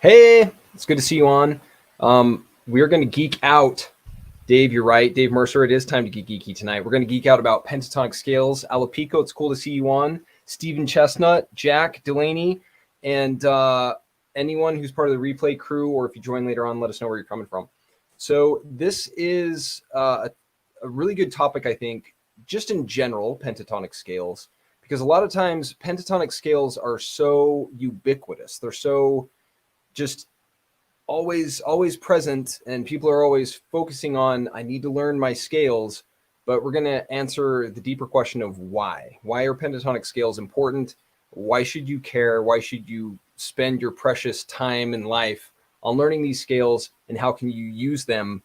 Hey, it's good to see you on. We're going to geek out. Dave, you're right. Dave Mercer, it is time to get geeky tonight. We're going to geek out about pentatonic scales. Alapico, it's cool to see you on. Stephen Chestnut, Jack Delaney, and anyone who's part of the replay crew, or if you join later on, let us know where you're coming from. So this is a really good topic, I think, just in general, pentatonic scales, because a lot of times pentatonic scales are so ubiquitous. They're so just always present, and people are always focusing on, I need to learn my scales. But we're going to answer the deeper question of why are pentatonic scales important? Why should you care? Why should you spend your precious time in life on learning these scales, and how can you use them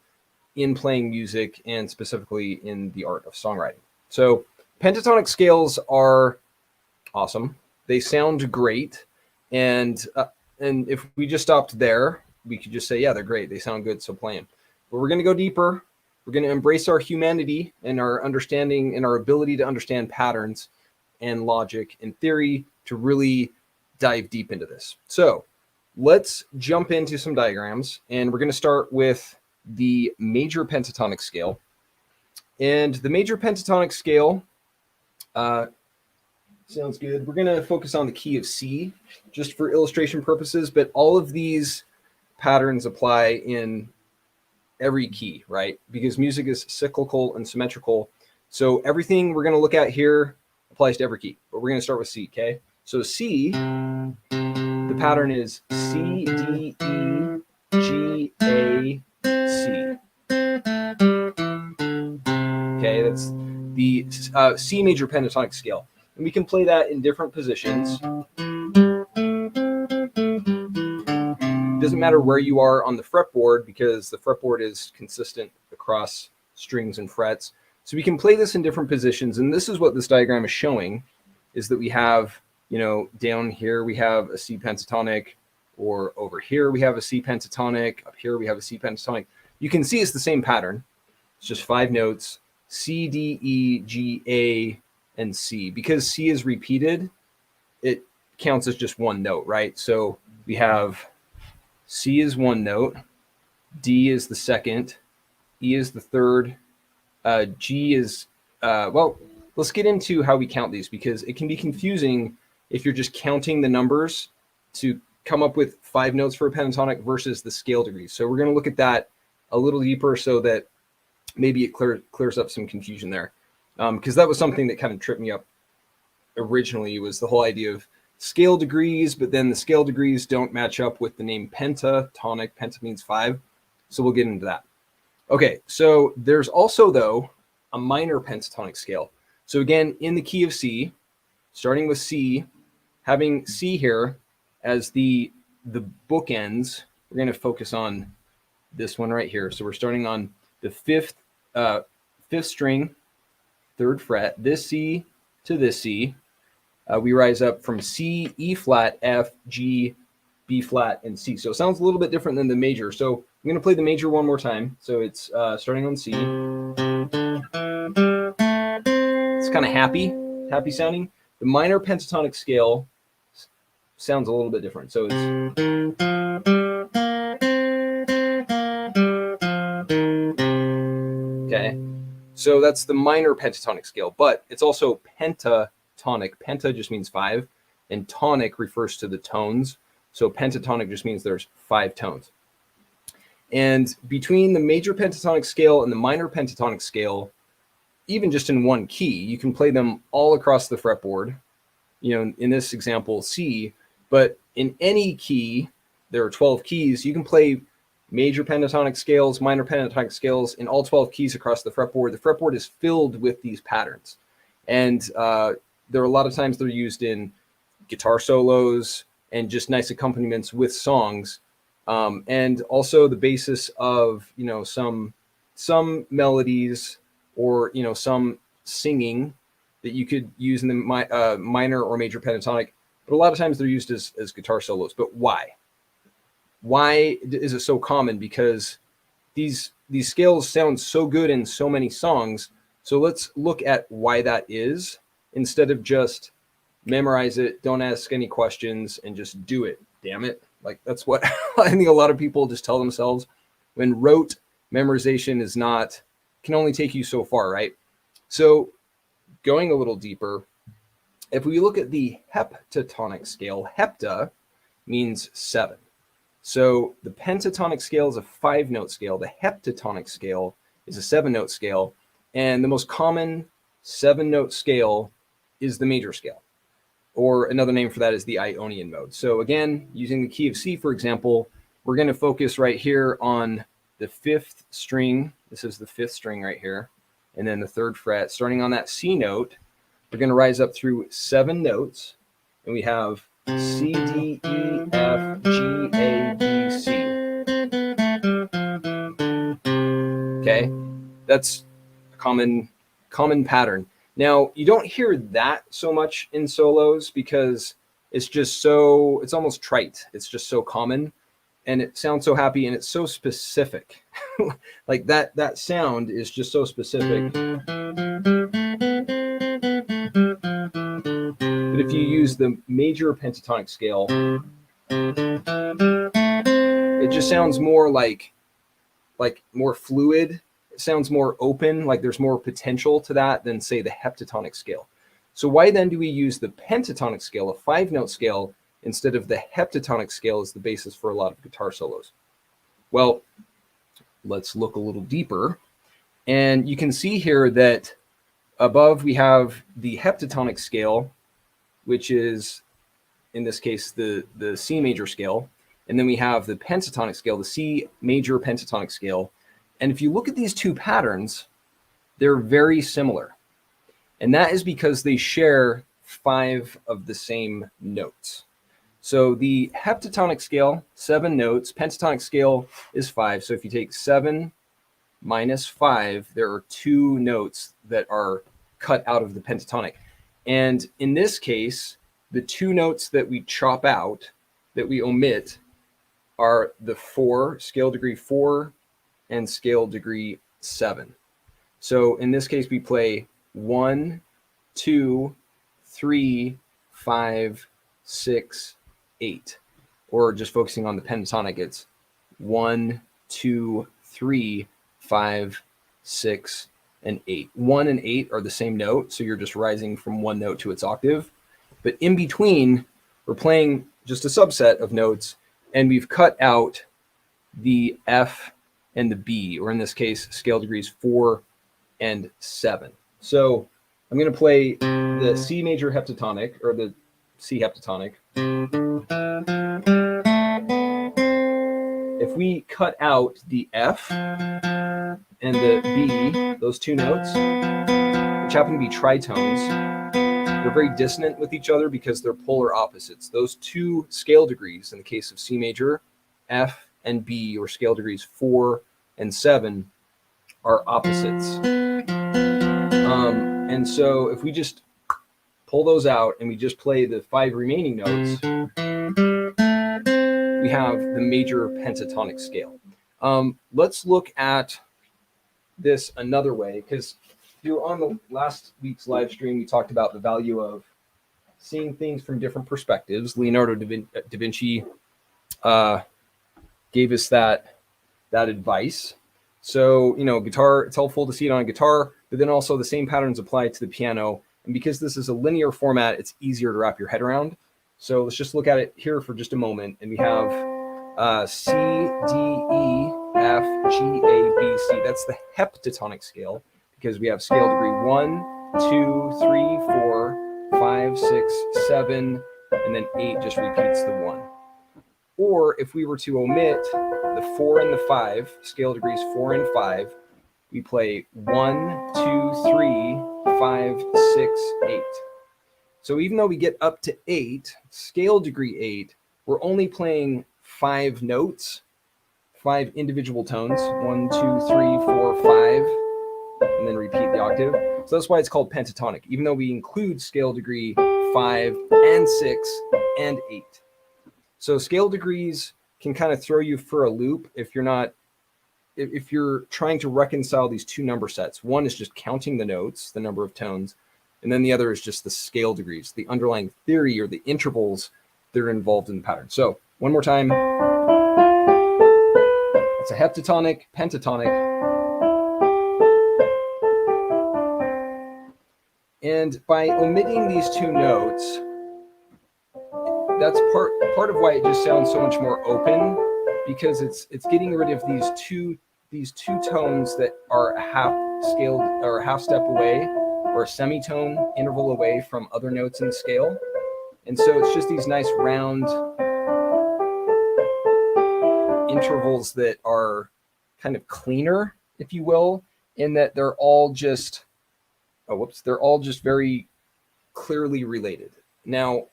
in playing music, and specifically in the art of songwriting? So pentatonic scales are awesome. They sound great. And if we just stopped there, we could just say, yeah, they're great. They sound good, so play them. But we're going to go deeper. We're going to embrace our humanity and our understanding and our ability to understand patterns and logic and theory to really dive deep into this. So let's jump into some diagrams, and we're going to start with the major pentatonic scale. And the major pentatonic scale sounds good. We're going to focus on the key of C just for illustration purposes, but all of these patterns apply in every key, right? Because music is cyclical and symmetrical. So everything we're going to look at here applies to every key, but we're going to start with C, okay? So C, the pattern is C, D, E, G, A, C. Okay, that's the C major pentatonic scale. And we can play that in different positions. Doesn't matter where you are on the fretboard, because the fretboard is consistent across strings and frets. So we can play this in different positions. And this is what this diagram is showing, is that we have, down here we have a C pentatonic, or over here we have a C pentatonic, up here we have a C pentatonic. You can see it's the same pattern. It's just 5 notes, C, D, E, G, A, and C. Because C is repeated, it counts as just one note, right? So we have C is one note, D is the second, E is the third, G is, well, let's get into how we count these, because it can be confusing if you're just counting the numbers to come up with 5 notes for a pentatonic versus the scale degrees. So we're going to look at that a little deeper, so that maybe it clears up some confusion there. Because that was something that kind of tripped me up originally, was the whole idea of scale degrees, but then the scale degrees don't match up with the name pentatonic. Penta means 5. So we'll get into that. Okay, so there's also, though, a minor pentatonic scale. So again, in the key of C, starting with C, having C here as the bookends, we're going to focus on this one right here. So we're starting on the fifth string, 3rd fret, this C to this C. We rise up from C, E flat, F, G, B flat, and C. So it sounds a little bit different than the major. So I'm going to play the major one more time. So it's starting on C. It's kind of happy sounding. The minor pentatonic scale sounds a little bit different. So it's okay. So that's the minor pentatonic scale, but it's also pentatonic. Penta just means 5, and tonic refers to the tones. So pentatonic just means there's 5 tones. And between the major pentatonic scale and the minor pentatonic scale, even just in one key, you can play them all across the fretboard. In this example, C, but in any key, there are 12 keys. You can play major pentatonic scales, minor pentatonic scales in all 12 keys across the fretboard. The fretboard is filled with these patterns. And there are a lot of times they're used in guitar solos and just nice accompaniments with songs. And also the basis of, some melodies, or, some singing that you could use in the minor or major pentatonic. But a lot of times they're used as guitar solos. But why? Why is it so common? Because these scales sound so good in so many songs. So let's look at why that is, instead of just memorize it, don't ask any questions, and just do it damn it. Like that's what I think a lot of people just tell themselves when rote memorization is not, can only take you so far, right? So going a little deeper, if we look at the heptatonic scale, hepta means 7. So the pentatonic scale is a 5-note scale. The heptatonic scale is a 7-note scale. And the most common 7-note scale is the major scale, or another name for that is the Ionian mode. So again, using the key of C, for example, we're going to focus right here on the 5th string. This is the 5th string right here. And then the 3rd fret, starting on that C note, we're going to rise up through 7 notes. And we have C, D, E, F, G, A, B, C. Okay, that's a common pattern. Now, you don't hear that so much in solos because it's just so, it's almost trite. It's just so common and it sounds so happy and it's so specific. Like that sound is just so specific. But if you use the major pentatonic scale, it just sounds more like more fluid. It sounds more open, like there's more potential to that than say the heptatonic scale. So why then do we use the pentatonic scale, a 5-note scale, instead of the heptatonic scale as the basis for a lot of guitar solos? Well, let's look a little deeper. And you can see here that above we have the heptatonic scale, which is in this case the C major scale. And then we have the pentatonic scale, the C major pentatonic scale. And if you look at these two patterns, they're very similar. And that is because they share 5 of the same notes. So the heptatonic scale, 7 notes, pentatonic scale is 5. So if you take 7 minus 5, there are 2 notes that are cut out of the pentatonic. And in this case, the 2 notes that we chop out, that we omit, are the 4, scale degree 4, and scale degree 7. So in this case, we play 1, 2, 3, 5, 6, 8. Or just focusing on the pentatonic, it's 1, 2, 3, 5, 6, and 8. 1 and 8 are the same note, so you're just rising from one note to its octave. But in between, we're playing just a subset of notes, and we've cut out the F and the B, or in this case, scale degrees 4 and 7. So I'm going to play the C major heptatonic, or the C heptatonic. If we cut out the F and the B, those 2 notes, which happen to be tritones, they're very dissonant with each other because they're polar opposites. Those 2 scale degrees, in the case of C major, F and B, or scale degrees 4 and 7, are opposites. And so if we just pull those out and we just play the 5 remaining notes, we have the major pentatonic scale. Let's look at this another way, because if you were on the last week's live stream, we talked about the value of seeing things from different perspectives. Leonardo da Vinci gave us that advice. So, guitar, it's helpful to see it on a guitar, but then also the same patterns apply to the piano. And because this is a linear format, it's easier to wrap your head around. So let's just look at it here for just a moment. And we have C, D, E, F, G, A, B, C. That's the heptatonic scale, because we have scale degree 1, 2, 3, 4, 5, 6, 7, and then 8 just repeats the 1. Or if we were to omit the 4 and the 5, scale degrees 4 and 5, we play 1, 2, 3, 5, 6, 8. So even though we get up to 8, scale degree 8, we're only playing 5 notes, 5 individual tones, 1, 2, 3, 4, 5, and then repeat the octave. So that's why it's called pentatonic, even though we include scale degree 5 and 6 and 8. So scale degrees can kind of throw you for a loop if you're trying to reconcile these 2 number sets. One is just counting the notes, the number of tones, and then the other is just the scale degrees, the underlying theory or the intervals that are involved in the pattern. So One more time. It's a heptatonic, pentatonic. And by omitting these two notes, that's part of why it just sounds so much more open, because it's getting rid of these two tones that are a half scaled or a half step away or a semitone interval away from other notes in the scale. And so it's just these nice round intervals that are kind of cleaner, if you will, in that they're all just very clearly related. Now,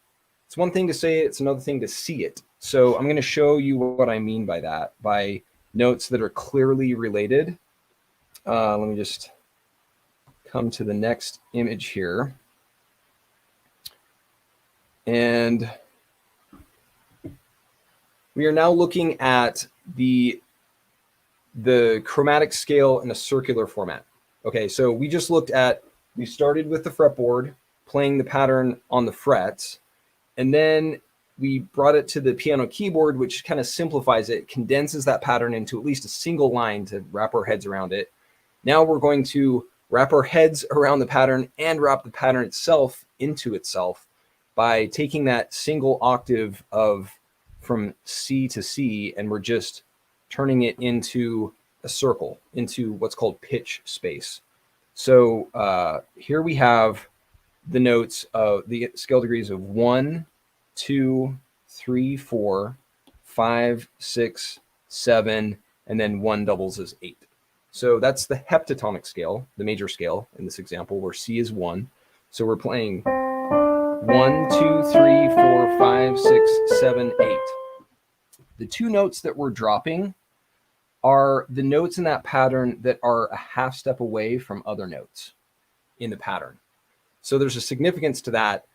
it's one thing to say it, it's another thing to see it. So I'm going to show you what I mean by that, by notes that are clearly related. Let me just come to the next image here. And we are now looking at the chromatic scale in a circular format. Okay, so we started with the fretboard, playing the pattern on the frets, and then we brought it to the piano keyboard, which kind of simplifies it, condenses that pattern into at least a single line to wrap our heads around it. Now we're going to wrap our heads around the pattern and wrap the pattern itself into itself by taking that single octave from C to C, and we're just turning it into a circle, into what's called pitch space. So here we have the notes of the scale degrees of 1, 2, 3, 4, 5, 6, 7, and then 1 doubles as 8. So that's the heptatonic scale, the major scale in this example, where C is 1. So we're playing 1, 2, 3, 4, 5, 6, 7, 8. The two notes that we're dropping are the notes in that pattern that are a half step away from other notes in the pattern. So there's a significance to that,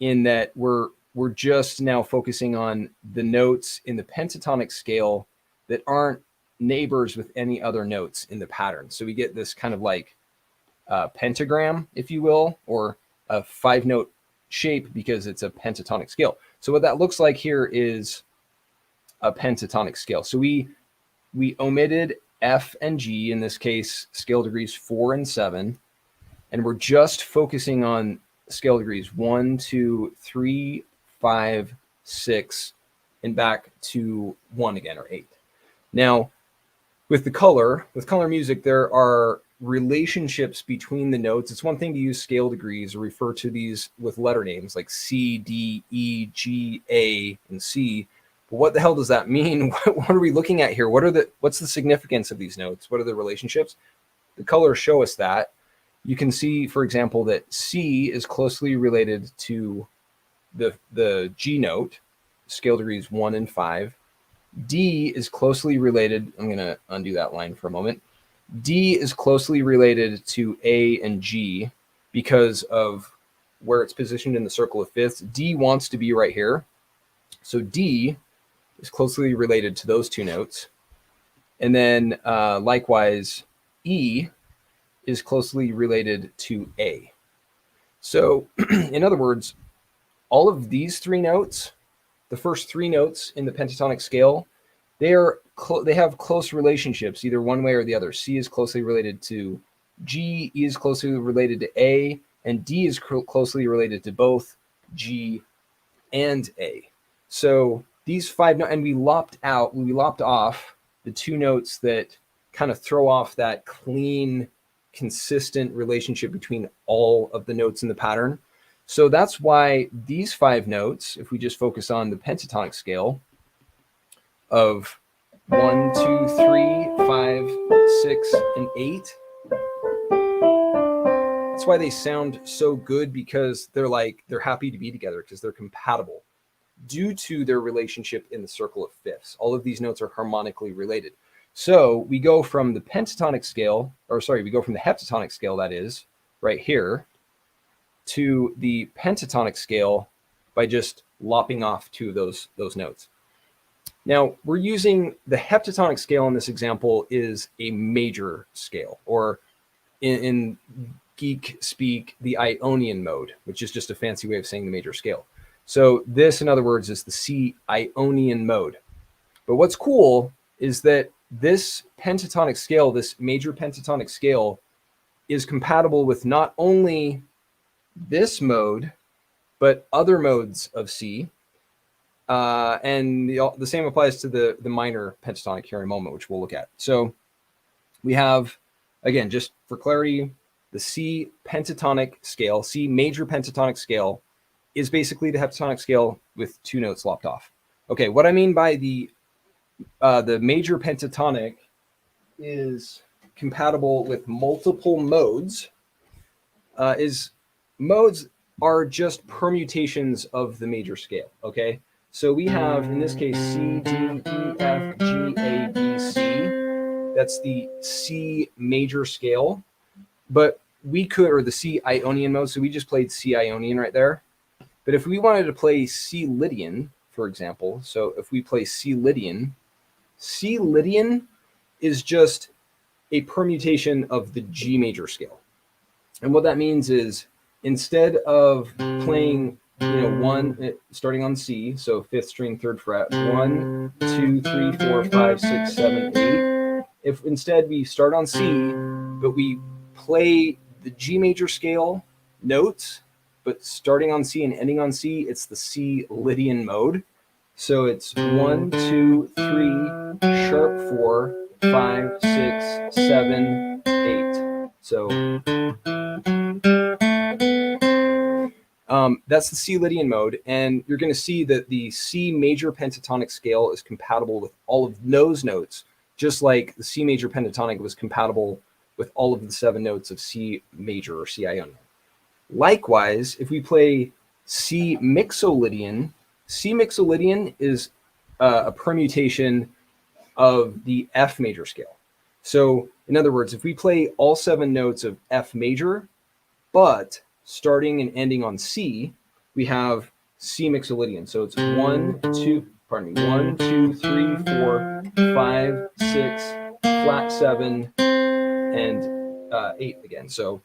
in that we're just now focusing on the notes in the pentatonic scale that aren't neighbors with any other notes in the pattern. So we get this kind of like pentagram, if you will, or a 5-note shape, because it's a pentatonic scale. So what that looks like here is a pentatonic scale. So we omitted F and G, in this case, scale degrees 4 and 7, and we're just focusing on scale degrees 1, 2, 3, 5, 6, and back to 1 again, or 8. Now, with color music, there are relationships between the notes. It's one thing to use scale degrees or refer to these with letter names like C, D, E, G, A, and C. But what the hell does that mean? What are we looking at here? What's the significance of these notes? What are the relationships? The colors show us that. You can see, for example, that C is closely related to the G note, scale degrees 1 and 5. D is closely related. I'm going to undo that line for a moment. D is closely related to A and G because of where it's positioned in the circle of fifths. D wants to be right here. So D is closely related to those two notes. And then likewise, E is closely related to A. So in other words, all of these three notes, the first three notes in the pentatonic scale, they have close relationships, either one way or the other. C is closely related to G, E is closely related to A, and D is closely related to both G and A. So these 5 notes, and we lopped off the 2 notes that kind of throw off that clean, consistent relationship between all of the notes in the pattern. So that's why these 5 notes, if we just focus on the pentatonic scale of 1, 2, 3, 5, 6, and 8, that's why they sound so good, because they're happy to be together, because they're compatible due to their relationship in the circle of fifths. All of these notes are harmonically related. So we go from the heptatonic scale, that is, right here, to the pentatonic scale by just lopping off 2 of those notes. Now, we're using the heptatonic scale in this example is a major scale, or in geek speak, the Ionian mode, which is just a fancy way of saying the major scale. So this, in other words, is the C Ionian mode. But what's cool is that this pentatonic scale, this major pentatonic scale, is compatible with not only this mode, but other modes of C. And the same applies to the minor pentatonic here in a moment, which we'll look at. So we have, again, just for clarity, the C pentatonic scale, C major pentatonic scale, is basically the heptatonic scale with 2 notes lopped off. Okay, what I mean by the major pentatonic is compatible with multiple modes. Modes are just permutations of the major scale. Okay, so we have in this case C, D, E, F, G, A, B, C. That's the C major scale, but we could, or the C Ionian mode. So we just played C Ionian right there. But if we wanted to play C Lydian, for example, so if we play C Lydian is just a permutation of the G major scale. And what that means is instead of playing, starting on C, so 5th string, 3rd fret, 1, 2, 3, 4, 5, 6, 7, 8. If instead we start on C, but we play the G major scale notes, but starting on C and ending on C, it's the C Lydian mode. So it's 1, 2, 3, sharp 4, 5, 6, 7, 8. So that's the C Lydian mode, and you're going to see that the C major pentatonic scale is compatible with all of those notes, just like the C major pentatonic was compatible with all of the 7 notes of C major or C Ionian. Likewise, if we play C mixolydian is a permutation of the F major scale. So, in other words, if we play all 7 notes of F major, but starting and ending on C, we have C mixolydian. So it's 1, 2, 3, 4, 5, 6, flat 7, and 8 again. So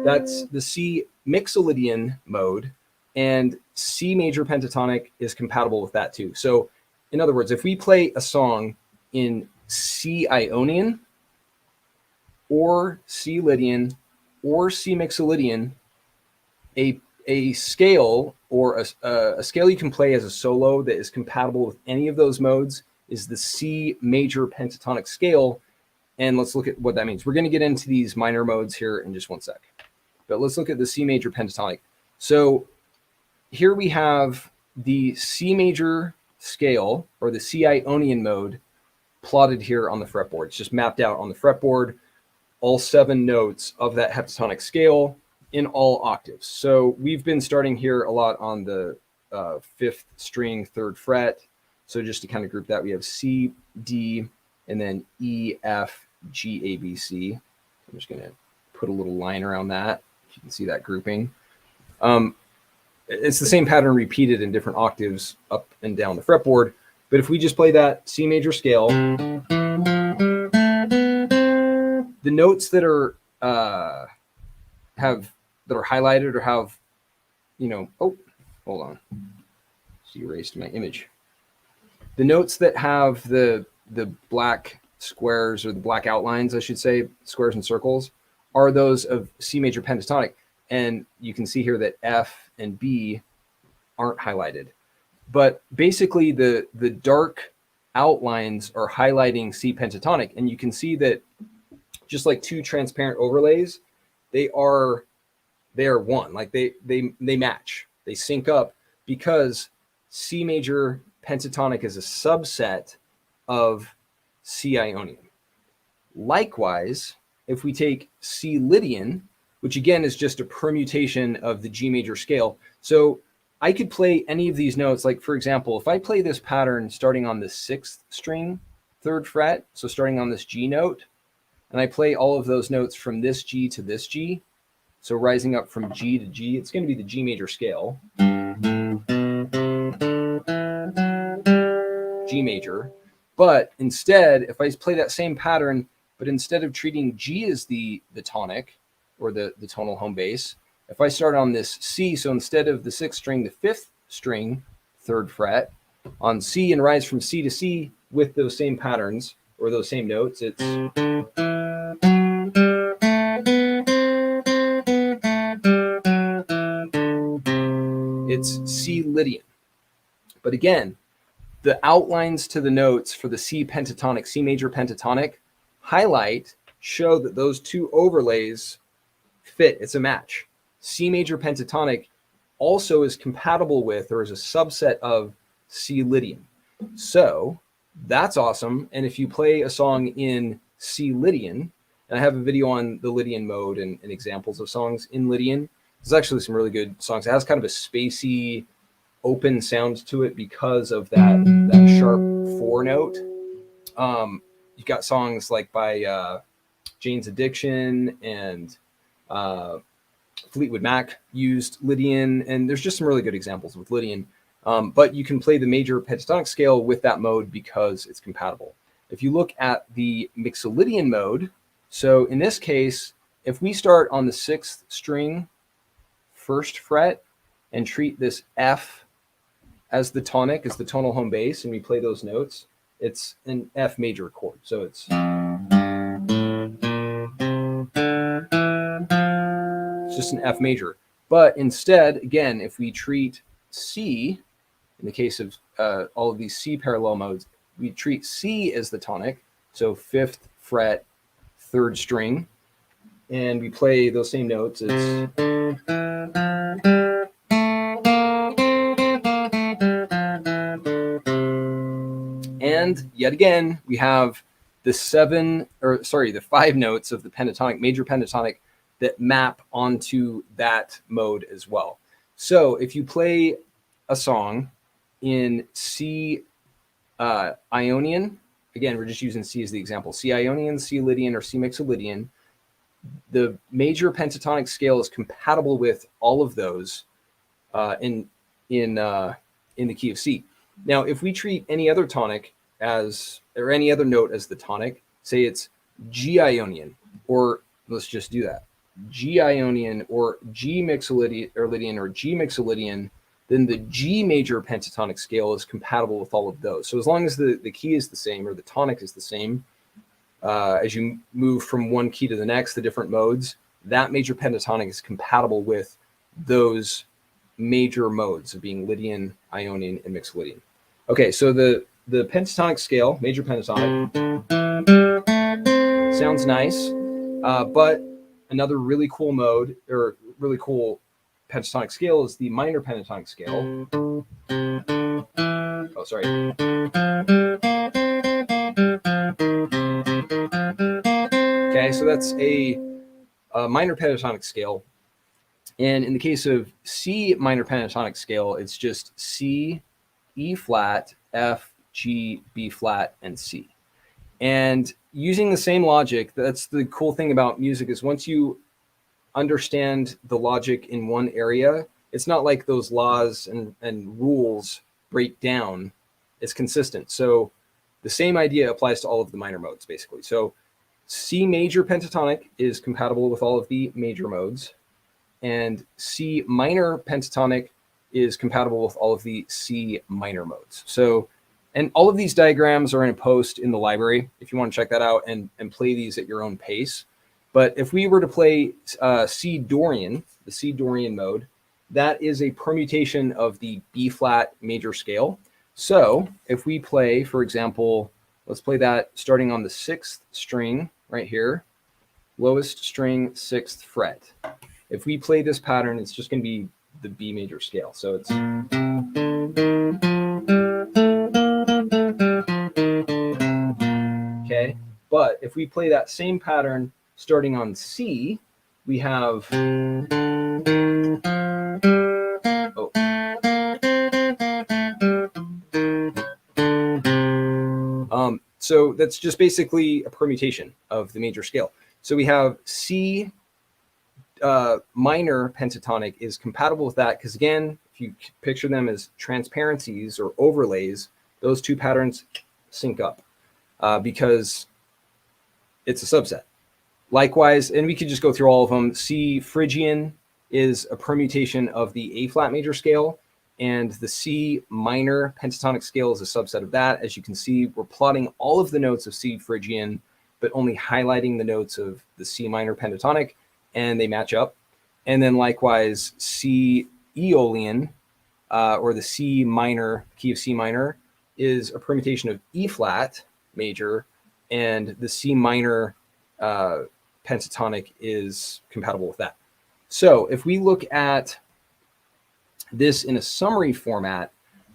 that's the C mixolydian mode, and C major pentatonic is compatible with that too. So in other words, if we play a song in C Ionian or C Lydian or C mixolydian, a scale or a scale you can play as a solo that is compatible with any of those modes is the C major pentatonic scale. And let's look at what that means. We're going to get into these minor modes here in just one sec. But let's look at the C major pentatonic. So here we have the C major scale, or the C Ionian mode, plotted here on the fretboard. It's just mapped out on the fretboard, all 7 notes of that heptatonic scale in all octaves. So we've been starting here a lot on the 5th string, 3rd fret. So just to kind of group that, we have C, D, and then E, F, G, A, B, C. I'm just going to put a little line around that, if you can see that grouping. It's the same pattern repeated in different octaves up and down the fretboard. But if we just play that C major scale, the notes that are highlighted or have, oh, hold on. She erased my image. The notes that have the black squares, or the black outlines, I should say, squares and circles, are those of C major pentatonic. And you can see here that F and B aren't highlighted. But basically the dark outlines are highlighting C pentatonic. And you can see that just like 2 transparent overlays, they are one. Like they match. They sync up because C major pentatonic is a subset of C Ionian. Likewise, if we take C Lydian, which again is just a permutation of the G major scale. So I could play any of these notes. Like, for example, if I play this pattern starting on the 6th string, 3rd fret, so starting on this G note, and I play all of those notes from this G to this G, so rising up from G to G, it's going to be the G major scale. G major. But instead, if I play that same pattern, but instead of treating G as the tonic, or the tonal home base, If I start on this C, so instead of the 6th string, the 5th string, 3rd fret, on C and rise from C to C with those same patterns or those same notes, it's C Lydian. But again, the outlines to the notes for the C pentatonic, C major pentatonic highlight show that those two overlays fit. It's a match. C major pentatonic also is compatible with or is a subset of C Lydian. So that's awesome. And if you play a song in C Lydian, and I have a video on the Lydian mode and examples of songs in Lydian, there's actually some really good songs. It has kind of a spacey, open sound to it because of that sharp 4 note. You've got songs like by Jane's Addiction and Fleetwood Mac used Lydian, and there's just some really good examples with Lydian. But you can play the major pentatonic scale with that mode because it's compatible. If you look at the Mixolydian mode, so in this case, if we start on the 6th string, 1st fret, and treat this F as the tonic, as the tonal home bass, and we play those notes, it's an F major chord. So it's just an F major. But instead, again, if we treat C, in the case of all of these C parallel modes, we treat C as the tonic, so 5th fret, 3rd string, and we play those same notes. It's and yet again, we have the 5 notes of the pentatonic, major pentatonic, that map onto that mode as well. So if you play a song in C Ionian, again, we're just using C as the example, C Ionian, C Lydian, or C Mixolydian, the major pentatonic scale is compatible with all of those in the key of C. Now, if we treat any other tonic or any other note as the tonic, say it's G Ionian, or let's just do that, G Ionian or G Mixolydian or G Mixolydian, then the G major pentatonic scale is compatible with all of those. So as long as the key is the same or the tonic is the same, as you move from one key to the next, the different modes, that major pentatonic is compatible with those major modes of being Lydian, Ionian, and Mixolydian. Okay, so the pentatonic scale, major pentatonic, sounds nice, but another really cool mode or really cool pentatonic scale is the minor pentatonic scale. Oh, sorry. Okay, so that's a minor pentatonic scale. And in the case of C minor pentatonic scale, it's just C, E flat, F, G, B flat, and C. And using the same logic, that's the cool thing about music, is once you understand the logic in one area, it's not like those laws and rules break down. It's consistent. So the same idea applies to all of the minor modes, basically. So C major pentatonic is compatible with all of the major modes, and C minor pentatonic is compatible with all of the C minor modes. So, and all of these diagrams are in a post in the library if you want to check that out and play these at your own pace. But if we were to play C Dorian, the C Dorian mode, that is a permutation of the B flat major scale. So if we play, for example, let's play that starting on the 6th string right here, lowest string, 6th fret. If we play this pattern, it's just going to be the B major scale. So it's okay. But if we play that same pattern starting on C, we have so that's just basically a permutation of the major scale. So we have C minor pentatonic is compatible with that because, again, if you picture them as transparencies or overlays, those two patterns sync up because it's a subset. Likewise, and we could just go through all of them, C Phrygian is a permutation of the A flat major scale, and the C minor pentatonic scale is a subset of that. As you can see, we're plotting all of the notes of C Phrygian, but only highlighting the notes of the C minor pentatonic, and they match up. And then likewise, C Aeolian, or the C minor, key of C minor, is a permutation of E flat major, and the C minor pentatonic is compatible with that. So if we look at this in a summary format,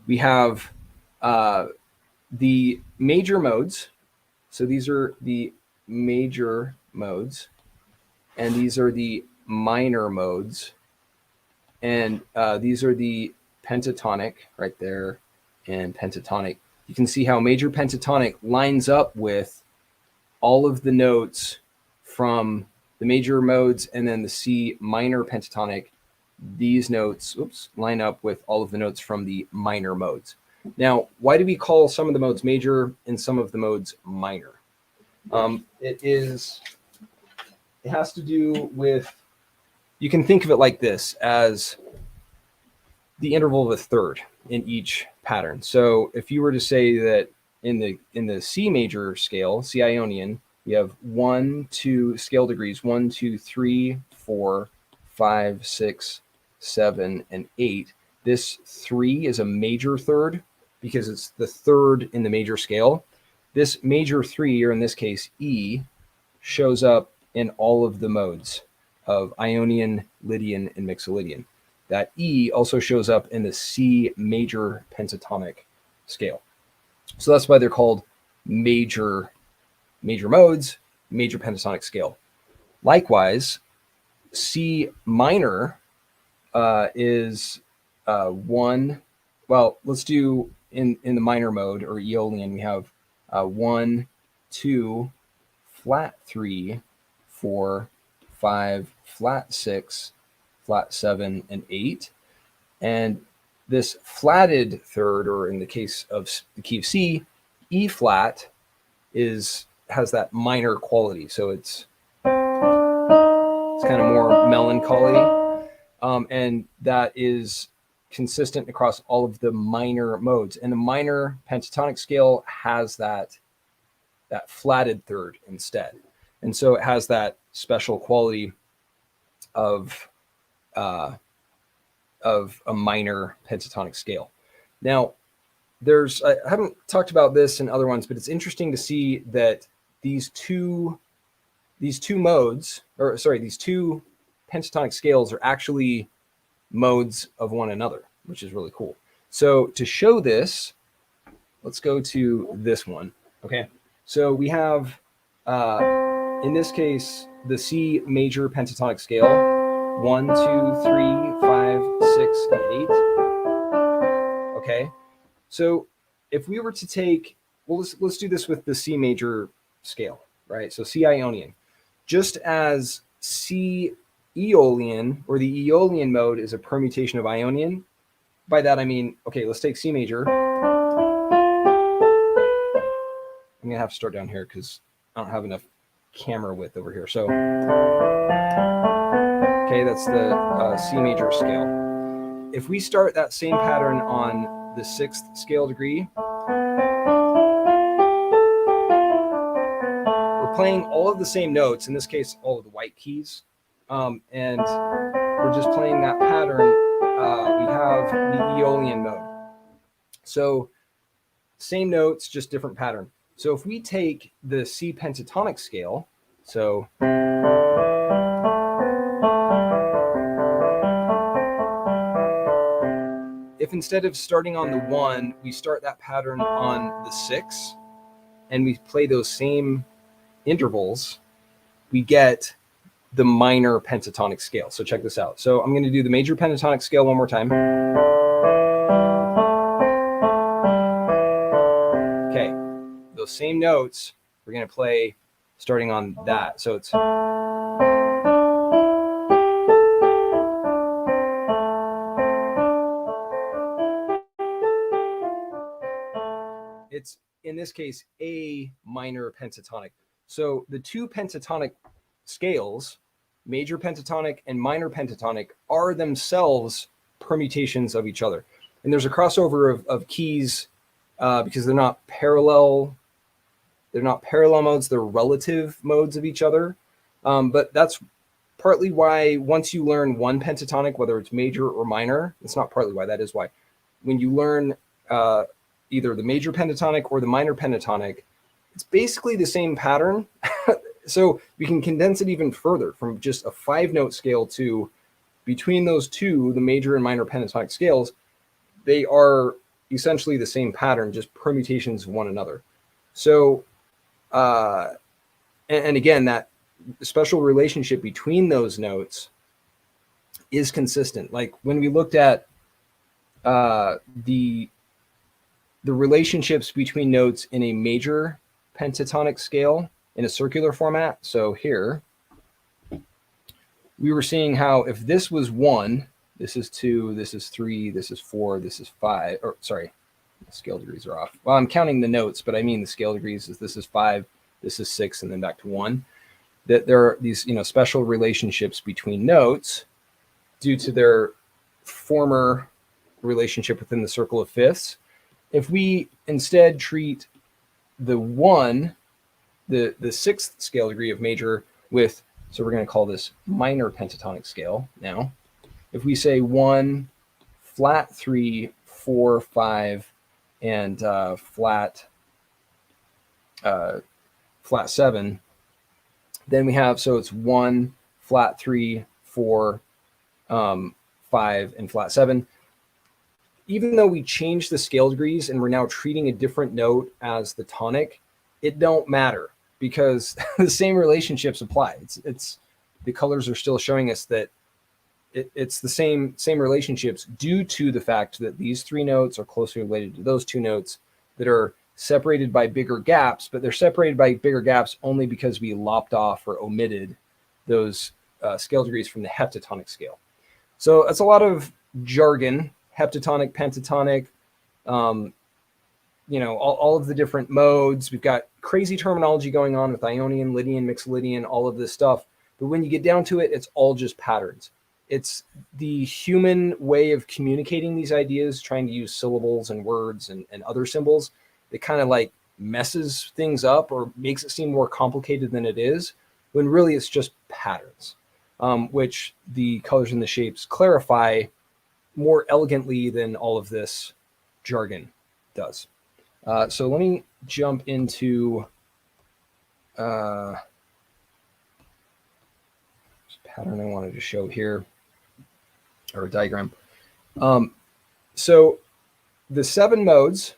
we have the major modes. So these are the major modes, and these are the minor modes, and these are the pentatonic right there and pentatonic. You can see how major pentatonic lines up with all of the notes from the major modes, and then the C minor pentatonic, these notes line up with all of the notes from the minor modes. Now, why do we call some of the modes major and some of the modes minor? It has to do with, you can think of it like this, as the interval of a third in each pattern. So if you were to say that in the C major scale, C Ionian, we have 1, 2 scale degrees, 1, 2, 3, 4, 5, 6, 7, and 8. This 3 is a major third because it's the third in the major scale. This major 3, or in this case E, shows up in all of the modes of Ionian, Lydian, and Mixolydian. That E also shows up in the C major pentatonic scale. So that's why they're called major modes, major pentatonic scale. Likewise, C minor is 1. Well, let's do in the minor mode, or Aeolian, we have 1, 2, flat 3, 4, 5, flat 6, flat 7, and 8. And this flatted third, or in the case of the key of C, E flat has that minor quality. So it's kind of more melancholy. And that is consistent across all of the minor modes. And the minor pentatonic scale has that flatted third instead. And so it has that special quality of a minor pentatonic scale. Now, I haven't talked about this in other ones, but it's interesting to see that these two modes, or sorry, these two pentatonic scales are actually modes of one another, which is really cool. So to show this, let's go to this one. Okay, so we have in this case the C major pentatonic scale, 1, 2, 3, 5, 6, and 8. Okay, so if we were to take, well, let's do this with the C major scale, right? So C Ionian, just as C Aeolian, or the Aeolian mode, is a permutation of Ionian. By that I mean, okay, let's take C major. I'm gonna have to start down here because I don't have enough camera width over here. So, okay, that's the C major scale. If we start that same pattern on the 6th scale degree, we're playing all of the same notes, in this case, all of the white keys. And we're just playing that pattern. We have the Aeolian mode. So same notes, just different pattern. So if we take the C pentatonic scale, so if instead of starting on the 1, we start that pattern on the 6, and we play those same intervals, we get the minor pentatonic scale. So check this out. So I'm going to do the major pentatonic scale one more time. Okay, those same notes we're going to play starting on that. So it's in this case A minor pentatonic. So the two pentatonic scales major pentatonic and minor pentatonic are themselves permutations of each other. And there's a crossover of keys because they're not parallel. They're not parallel modes. They're relative modes of each other. But that's partly why once you learn one pentatonic, whether it's major or minor, it's not partly why, that is why. When you learn either the major pentatonic or the minor pentatonic, it's basically the same pattern. So we can condense it even further from just a 5-note scale to between those two, the major and minor pentatonic scales, they are essentially the same pattern, just permutations of one another. So, and again, that special relationship between those notes is consistent. Like when we looked at the relationships between notes in a major pentatonic scale in a circular format. So here we were seeing how if this was 1, this is 2, this is 3, this is 4, this is 5, or sorry, the scale degrees are off. Well, I'm counting the notes, but I mean the scale degrees is this is 5, this is 6, and then back to 1. That there are these, special relationships between notes due to their former relationship within the circle of fifths. If we instead treat the 1, the 6th scale degree of major with, so we're going to call this minor pentatonic scale now. If we say 1, flat 3, 4, 5, and flat 7, then we have, so it's 1, flat 3, 4, 5, and flat 7. Even though we change the scale degrees and we're now treating a different note as the tonic, it don't matter because the same relationships apply. It's the colors are still showing us that it's the same relationships due to the fact that these 3 notes are closely related to those 2 notes that are separated by bigger gaps, but they're separated by bigger gaps only because we lopped off or omitted those scale degrees from the heptatonic scale. So that's a lot of jargon, heptatonic, pentatonic, all of the different modes. We've got crazy terminology going on with Ionian, Lydian, Mixolydian, all of this stuff. But when you get down to it, it's all just patterns. It's the human way of communicating these ideas, trying to use syllables and words and other symbols that kind of like messes things up or makes it seem more complicated than it is, when really it's just patterns, which the colors and the shapes clarify more elegantly than all of this jargon does. So let me jump into pattern I wanted to show here, or a diagram. So the 7 modes,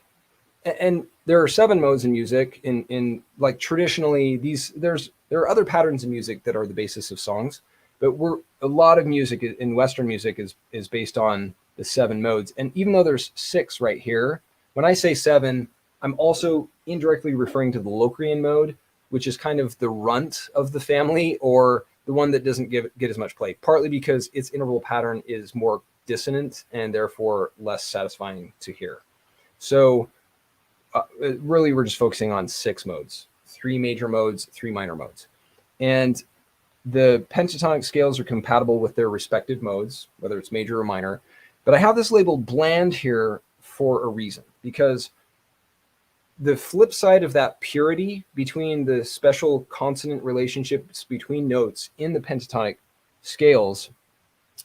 and there are 7 modes in music. In like traditionally, there are other patterns in music that are the basis of songs, but a lot of music in Western music is based on the 7 modes. And even though there's 6 right here, when I say 7, I'm also indirectly referring to the Locrian mode, which is kind of the runt of the family, or the one that doesn't get as much play, partly because its interval pattern is more dissonant and therefore less satisfying to hear. So really, we're just focusing on 6 modes, 3 major modes, 3 minor modes. And the pentatonic scales are compatible with their respective modes, whether it's major or minor. But I have this labeled bland here for a reason, because the flip side of that purity between the special consonant relationships between notes in the pentatonic scales,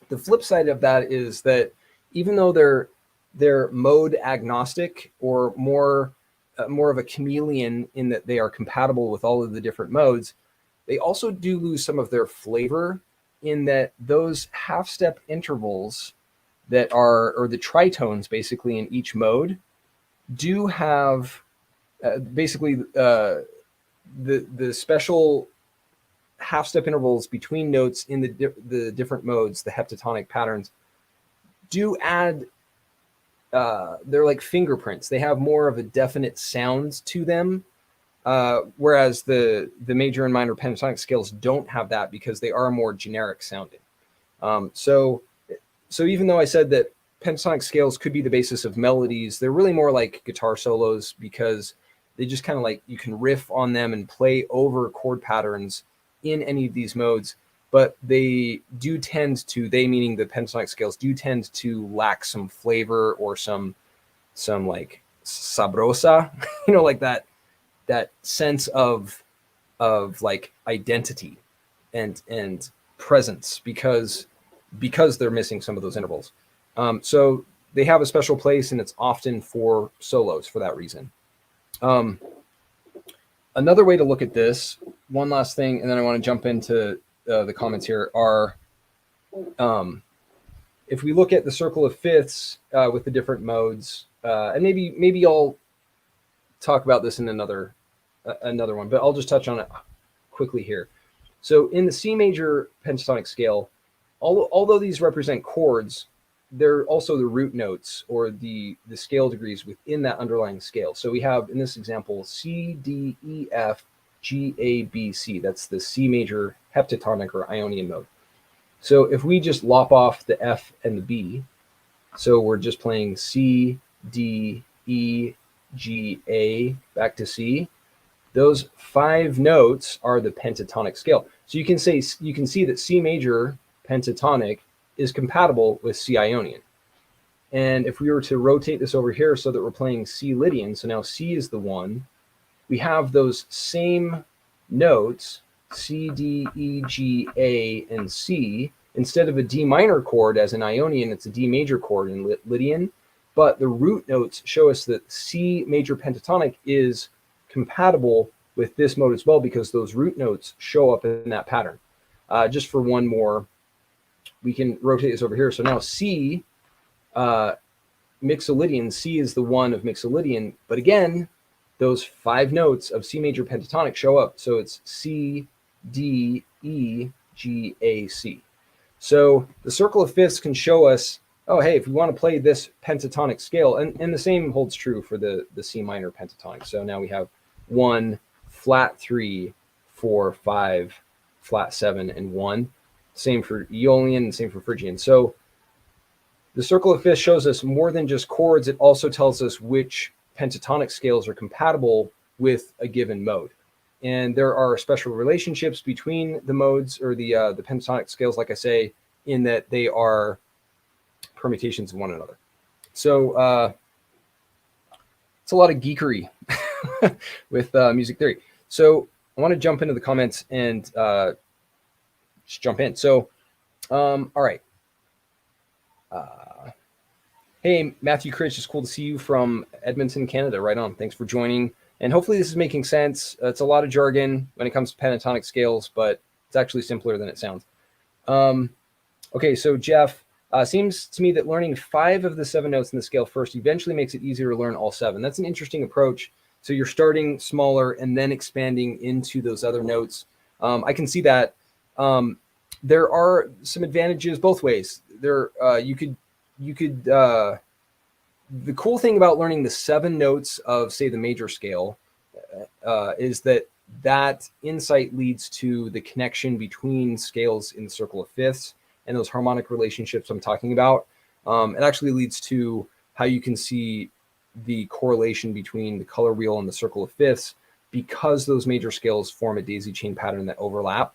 the flip side of that is that even though they're mode agnostic, or more of a chameleon in that they are compatible with all of the different modes, they also do lose some of their flavor in that those half-step intervals that are, or the tritones basically in each mode, do have basically the special half-step intervals between notes in the different modes, the heptatonic patterns, do add, they're like fingerprints. They have more of a definite sound to them, whereas the major and minor pentatonic scales don't have that because they are more generic sounding. So even though I said that pentatonic scales could be the basis of melodies, they're really more like guitar solos, because they just kind of like, you can riff on them and play over chord patterns in any of these modes. but they do tend to, they meaning the pentatonic scales, do tend to lack some flavor or some like sabrosa, like that sense of like identity and presence because they're missing some of those intervals. So they have a special place, and it's often for solos for that reason. Another way to look at this, one last thing, and then I want to jump into the comments here, are if we look at the circle of fifths with the different modes, and maybe I'll talk about this in another one, but I'll just touch on it quickly here. So in the C major pentatonic scale, although these represent chords, they're also the root notes or the scale degrees within that underlying scale. So we have, in this example, C, D, E, F, G, A, B, C. That's the C major heptatonic or Ionian mode. So if we just lop off the F and the B, so we're just playing C, D, E, G, A, back to C, those 5 notes are the pentatonic scale. So you can see that C major pentatonic is compatible with C Ionian. And if we were to rotate this over here so that we're playing C Lydian, so now C is the 1, we have those same notes, C, D, E, G, A, and C. Instead of a D minor chord as in Ionian, it's a D major chord in Lydian. But the root notes show us that C major pentatonic is compatible with this mode as well, because those root notes show up in that pattern. Just for one more, we can rotate this over here. So now C, Mixolydian, C is the 1 of Mixolydian, but again, those 5 notes of C major pentatonic show up. So it's C, D, E, G, A, C. So the circle of fifths can show us, oh, hey, if we want to play this pentatonic scale, and the same holds true for the C minor pentatonic. So now we have 1, flat 3, 4, 5, flat 7, and 1. Same for Aeolian and same for Phrygian. So the circle of fifths shows us more than just chords. It also tells us which pentatonic scales are compatible with a given mode. And there are special relationships between the modes or the pentatonic scales, like I say, in that they are permutations of one another. So it's a lot of geekery with music theory. So I want to jump into the comments and just jump in. So, all right. Hey, Matthew Critch, it's cool to see you from Edmonton, Canada. Right on. Thanks for joining. And hopefully this is making sense. It's a lot of jargon when it comes to pentatonic scales, but it's actually simpler than it sounds. Okay, so Jeff, seems to me that learning 5 of the 7 notes in the scale first eventually makes it easier to learn all 7. That's an interesting approach. So you're starting smaller and then expanding into those other notes. I can see that. There are some advantages both ways. The cool thing about learning the 7 notes of, say, the major scale is that insight leads to the connection between scales in the circle of fifths and those harmonic relationships I'm talking about. It actually leads to how you can see the correlation between the color wheel and the circle of fifths, because those major scales form a daisy chain pattern that overlap.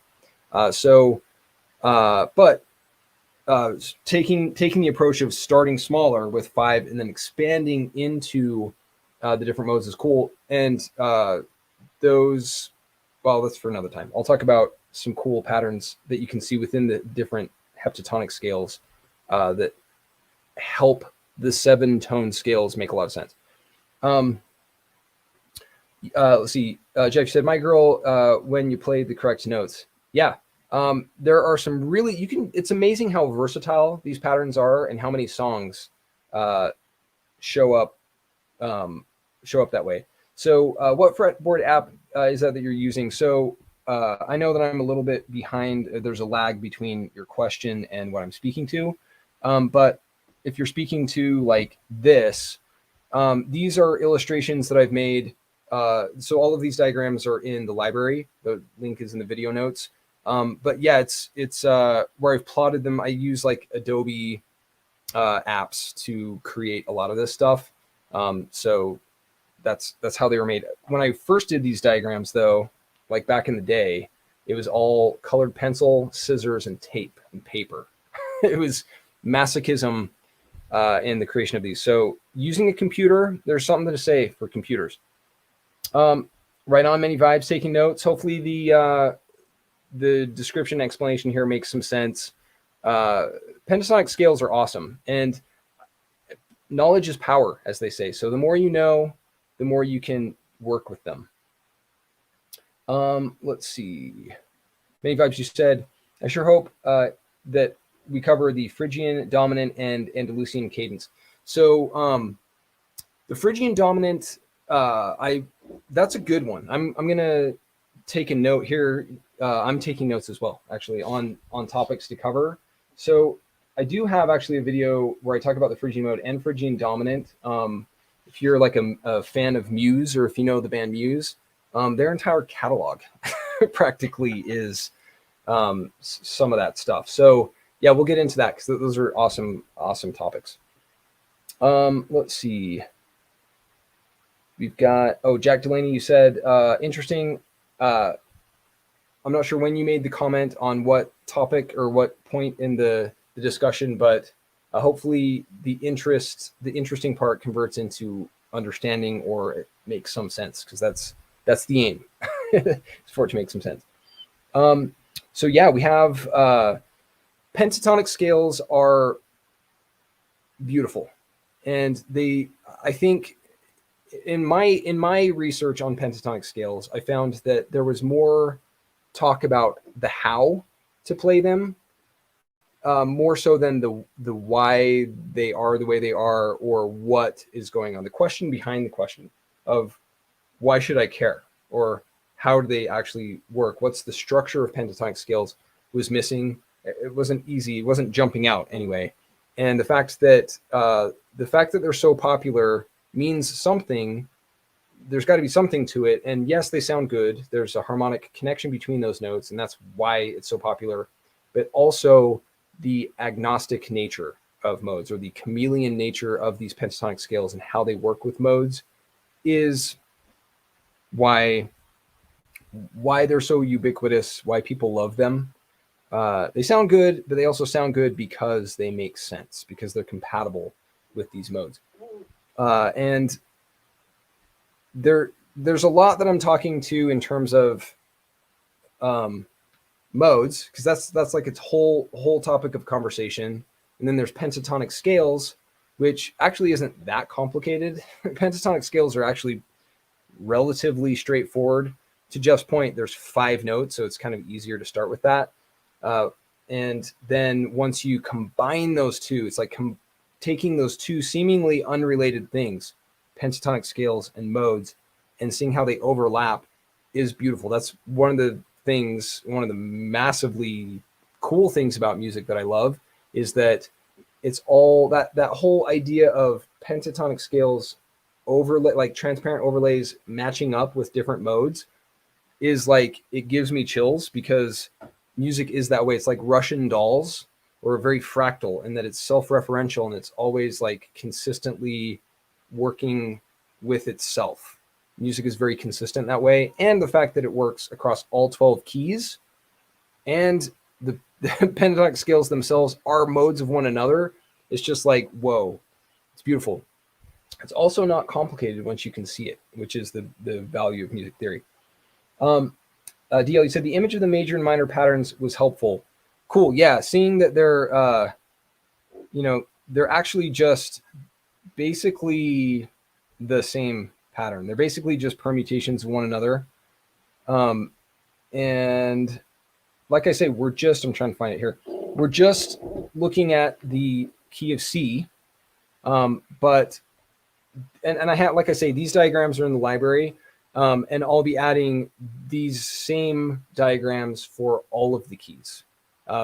Taking the approach of starting smaller with 5 and then expanding into the different modes is cool. And those, well, that's for another time. I'll talk about some cool patterns that you can see within the different heptatonic scales that help the 7-tone scales make a lot of sense. Let's see. Jeff said, my girl, when you play the correct notes. Yeah. There are some really, it's amazing how versatile these patterns are and how many songs show up that way. So what fretboard app is that you're using? So I know that I'm a little bit behind. There's a lag between your question and what I'm speaking to. But if you're speaking to like this, these are illustrations that I've made. So all of these diagrams are in the library. The link is in the video notes. But yeah, it's where I've plotted them. I use like Adobe apps to create a lot of this stuff. So that's how they were made. When I first did these diagrams, though, like back in the day, It was all colored pencil, scissors, and tape and paper. It was masochism in the creation of these. So using a computer, there's something to say for computers. Right on, many vibes, taking notes. Hopefully the description and explanation here makes some sense. Pentatonic scales are awesome, and knowledge is power, as they say. So the more you know, the more you can work with them. Let's see. Many vibes, you said. I sure hope that we cover the Phrygian dominant and Andalusian cadence. So the Phrygian dominant, that's a good one. I'm gonna take a note here. I'm taking notes as well, actually, on topics to cover. So I do have actually a video where I talk about the Phrygian mode and Phrygian dominant. If you're like a fan of Muse, or if you know the band Muse, their entire catalog practically is some of that stuff. So yeah, we'll get into that because those are awesome topics. Let's see. We've got, Jack Delaney, you said, interesting. I'm not sure when you made the comment on what topic or what point in the discussion, but hopefully the interesting part converts into understanding, or it makes some sense, because that's the aim, for it to make some sense. So yeah, we have pentatonic scales are beautiful, and I think in my research on pentatonic scales, I found that there was more talk about the how to play them, more so than the why they are the way they are, or what is going on. The question behind the question of why should I care, or how do they actually work? What's the structure of pentatonic scales was missing. It wasn't easy. It wasn't jumping out anyway. And the fact that they're so popular means something. There's got to be something to it. And yes, they sound good. There's a harmonic connection between those notes, and that's why it's so popular. But also the agnostic nature of modes, or the chameleon nature of these pentatonic scales and how they work with modes, is why they're so ubiquitous, why people love them. They sound good, but they also sound good because they make sense, because they're compatible with these modes. And there's a lot that I'm talking to in terms of modes, because that's like its whole topic of conversation. And then there's pentatonic scales, which actually isn't that complicated. Pentatonic scales are actually relatively straightforward. To Jeff's point, there's 5 notes, so it's kind of easier to start with that. And then once you combine those two, it's like taking those two seemingly unrelated things, pentatonic scales and modes, and seeing how they overlap is beautiful. That's one of the massively cool things about music that I love, is that it's all that whole idea of pentatonic scales overlay, like transparent overlays matching up with different modes, is like, it gives me chills, because music is that way. It's like Russian dolls, or very fractal, in that it's self-referential, and it's always like consistently working with itself. Music is very consistent that way. And the fact that it works across all 12 keys, and the pentatonic scales themselves are modes of one another, it's just like, whoa, it's beautiful. It's also not complicated once you can see it, which is the value of music theory. DL, you said the image of the major and minor patterns was helpful. Cool. Yeah. Seeing that they're actually just basically the same pattern. They're basically just permutations of one another. And like I say, I'm trying to find it here. We're just looking at the key of C. But I have, like I say, these diagrams are in the library. And I'll be adding these same diagrams for all of the keys,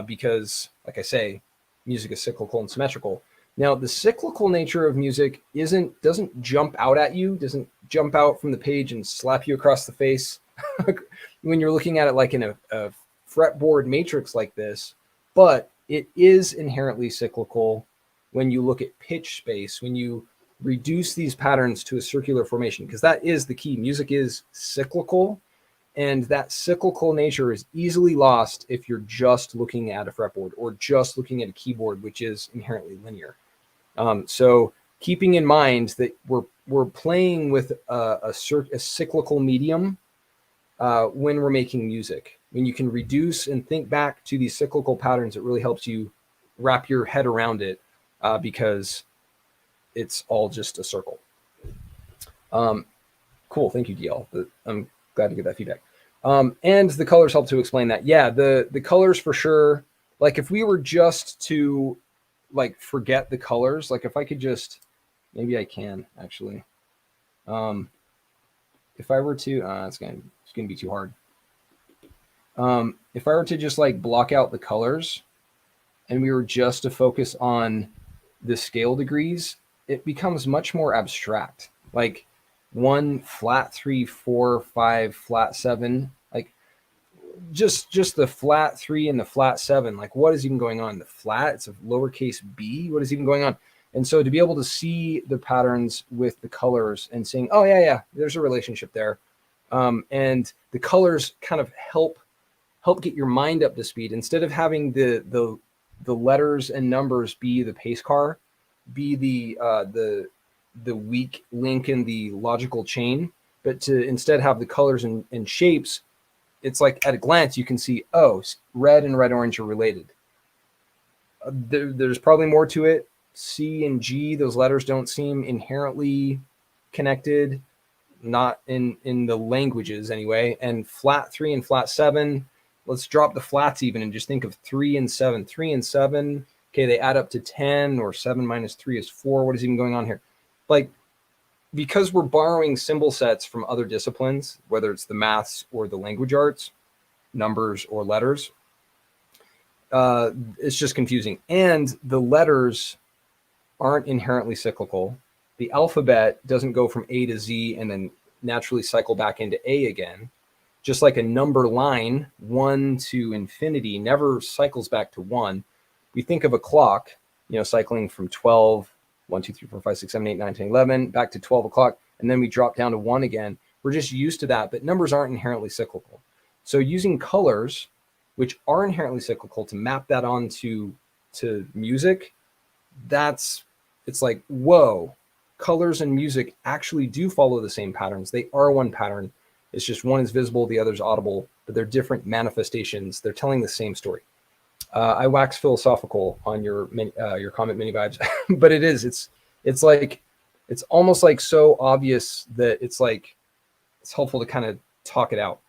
because, like I say, music is cyclical and symmetrical. Now, the cyclical nature of music doesn't jump out at you, doesn't jump out from the page and slap you across the face when you're looking at it like in a fretboard matrix like this, but it is inherently cyclical when you look at pitch space, when you reduce these patterns to a circular formation, because that is the key. Music is cyclical, And that cyclical nature is easily lost if you're just looking at a fretboard or just looking at a keyboard, which is inherently linear. So keeping in mind that we're playing with a cyclical medium when we're making music. When you can reduce and think back to these cyclical patterns, it really helps you wrap your head around it because it's all just a circle. Cool. Thank you, DL. I'm glad to get that feedback. And the colors help to explain that. Yeah, the colors for sure. Like if we were just to like forget the colors, like if I could just, maybe I can actually. If I were to, it's gonna be too hard. If I were to just like block out the colors and we were just to focus on the scale degrees, it becomes much more abstract. Like 1 flat 3 4 5 flat 7, like just the flat 3 and the flat 7, like what is even going on? The flat, it's a lowercase b, what is even going on? And so to be able to see the patterns with the colors and saying, oh yeah, there's a relationship there, and the colors kind of help get your mind up to speed instead of having the letters and numbers be the pace car, be the weak link in the logical chain, but to instead have the colors and shapes. It's like at a glance you can see, oh, red and red orange are related. There's probably more to it. C and G, those letters don't seem inherently connected, not in the languages anyway. And flat 3 and flat 7, let's drop the flats even and just think of 3 and 7. 3 and 7, okay, they add up to 10, or 7 minus 3 is 4. What is even going on here? Like, because we're borrowing symbol sets from other disciplines, whether it's the maths or the language arts, numbers or letters, it's just confusing. And the letters aren't inherently cyclical. The alphabet doesn't go from A to Z and then naturally cycle back into A again. Just like a number line, 1 to infinity, never cycles back to 1. We think of a clock, cycling from 12, 1, 2, 3, 4, 5, 6, 7, 8, 9, 10, 11, back to 12 o'clock, and then we drop down to 1 again. We're just used to that, but numbers aren't inherently cyclical. So using colors, which are inherently cyclical, to map that onto music, it's like, whoa, colors and music actually do follow the same patterns. They are one pattern. It's just one is visible, the other's audible, but they're different manifestations. They're telling the same story. I wax philosophical on your comment, mini vibes, but it's like, it's almost like so obvious that it's like, it's helpful to kind of talk it out.